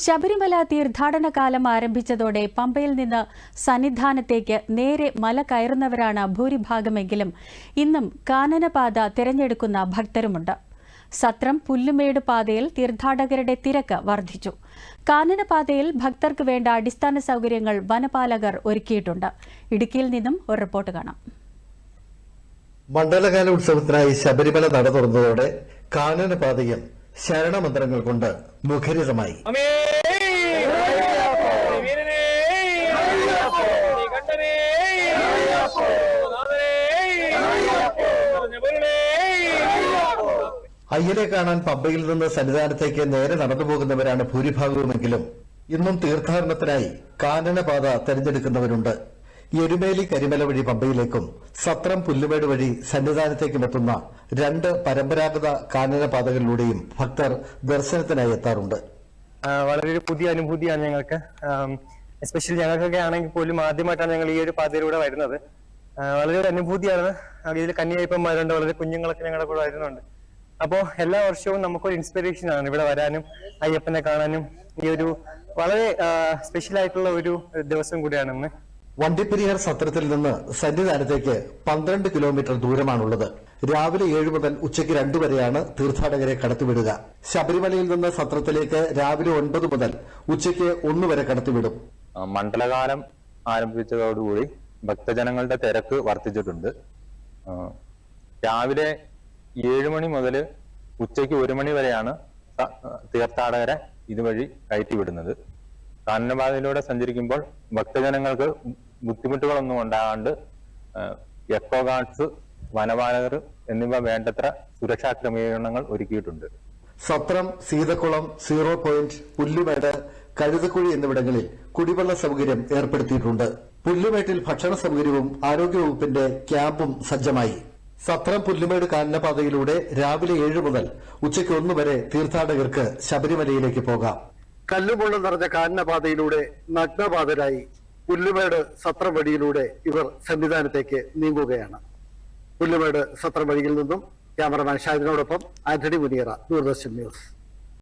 ശബരിമല തീർത്ഥാടന കാലം ആരംഭിച്ചതോടെ പമ്പയിൽ നിന്ന് സന്നിധാനത്തേക്ക് നേരെ മല കയറുന്നവരാണ് ഭൂരിഭാഗമെങ്കിലും ഇന്നും കാനനപാത തിരഞ്ഞെടുക്കുന്ന ഭക്തരുമുണ്ട്. സത്രം പുല്ലുമേട് പാതയിൽ തീർത്ഥാടകരുടെ തിരക്ക് വർദ്ധിച്ചു. കാനനപാതയിൽ ഭക്തർക്ക് വേണ്ട അടിസ്ഥാന സൗകര്യങ്ങൾ വനപാലകർ ഒരുക്കിയിട്ടുണ്ട്. ഇടുക്കിയിൽ നിന്നും ഒരു റിപ്പോർട്ട് കാണാം. മണ്ഡലകാല ഉത്സവത്തിനായി ശബരിമല നട തുറന്നതോടെ കാനനപാതയും ശരണമന്ത്രങ്ങൾ കൊണ്ട് മുഖരിതമായി. അയ്യനെ കാണാൻ പമ്പയിൽ നിന്ന് സന്നിധാനത്തേക്ക് നേരെ നടന്നു പോകുന്നവരാണ് ഭൂരിഭാഗവുമെങ്കിലും ഇന്നും തീർത്ഥാടനത്തിനായി കാനനപാത തെരഞ്ഞെടുക്കുന്നവരുണ്ട്. എരുമേലി കരിമല വഴി പമ്പയിലേക്കും സത്രം പുല്ലുമേട് വഴി സന്നിധാനത്തേക്കും എത്തുന്ന രണ്ട് പരമ്പരാഗത കാനനപാതകളിലൂടെയും ഭക്തർ ദർശനത്തിനായി എത്താറുണ്ട്. വളരെ ഒരു പുതിയ അനുഭൂതിയാണ് ഞങ്ങൾക്ക്. എസ്പെഷ്യലി ഞങ്ങൾക്കൊക്കെ ആണെങ്കിൽ പോലും ആദ്യമായിട്ടാണ് ഞങ്ങൾ ഈ ഒരു പാതയിലൂടെ വരുന്നത്. വളരെ ഒരു അനുഭൂതിയാണ്. ഇതിൽ കന്യായപ്പന്മാരുണ്ട്, വളരെ കുഞ്ഞുങ്ങളൊക്കെ ഞങ്ങളുടെ കൂടെ വരുന്നുണ്ട്. അപ്പോൾ എല്ലാ വർഷവും നമുക്കൊരു ഇൻസ്പിറേഷൻ ആണ് ഇവിടെ വരാനും അയ്യപ്പനെ കാണാനും. ഈ ഒരു വളരെ സ്പെഷ്യൽ ആയിട്ടുള്ള ഒരു ദിവസം കൂടിയാണെന്ന്. വണ്ടിപ്പെരിയാർ സത്രത്തിൽ നിന്ന് സന്നിധാനത്തേക്ക് 12 കിലോമീറ്റർ ദൂരമാണുള്ളത്. രാവിലെ 7 മുതൽ ഉച്ചയ്ക്ക് 2 വരെയാണ് തീർത്ഥാടകരെ കടത്തിവിടുക. ശബരിമലയിൽ നിന്ന് സത്രത്തിലേക്ക് രാവിലെ 9 മുതൽ ഉച്ചയ്ക്ക് 1 വരെ കടത്തിവിടും. മണ്ഡലകാലം ആരംഭിച്ചതോടുകൂടി ഭക്തജനങ്ങളുടെ തിരക്ക് വർദ്ധിച്ചിട്ടുണ്ട്. രാവിലെ 7 മണി മുതൽ ഉച്ചയ്ക്ക് 1 മണി വരെയാണ് തീർത്ഥാടകരെ ഇതുവഴി കയറ്റിവിടുന്നത്. കാനനപാതയിലൂടെ സഞ്ചരിക്കുമ്പോൾ ഭക്തജനങ്ങൾക്ക് ബുദ്ധിമുട്ടുകളൊന്നും ഉണ്ടാകാണ്ട് എക്കോ ഗാർഡ്സ്, വനപാലകർ എന്നിവ വേണ്ടത്ര സുരക്ഷാ ക്രമീകരണങ്ങൾ ഒരുക്കിയിട്ടുണ്ട്. സത്രം, സീതക്കുളം, 0 പോയിന്റ്, പുല്ലുമേട്, കഴുതക്കുഴി എന്നിവിടങ്ങളിൽ കുടിവെള്ള സൗകര്യം ഏർപ്പെടുത്തിയിട്ടുണ്ട്. പുല്ലുമേട്ടിൽ ഭക്ഷണ സൗകര്യവും ആരോഗ്യവകുപ്പിന്റെ ക്യാമ്പും സജ്ജമായി. സത്രം പുല്ലുമേട് കാനനപാതയിലൂടെ രാവിലെ 7 മുതൽ ഉച്ചയ്ക്ക് 1 വരെ തീർത്ഥാടകർക്ക് ശബരിമലയിലേക്ക് പോകാം. കല്ലുമുള്ളും നിറഞ്ഞ കാനനപാതയിലൂടെ നഗ്നപാതരായി പുല്ലുമേട് സത്രം വഴിയിലൂടെ ഇവർ സന്നിധാനത്തേക്ക് നീങ്ങുകയാണ്. പുല്ലുമേട് സത്രം വഴിയിൽ നിന്നും ക്യാമറമാൻ ഷാജിനോടൊപ്പം ആന്റണി മുനിയറ, ദൂരദർശൻ ന്യൂസ്.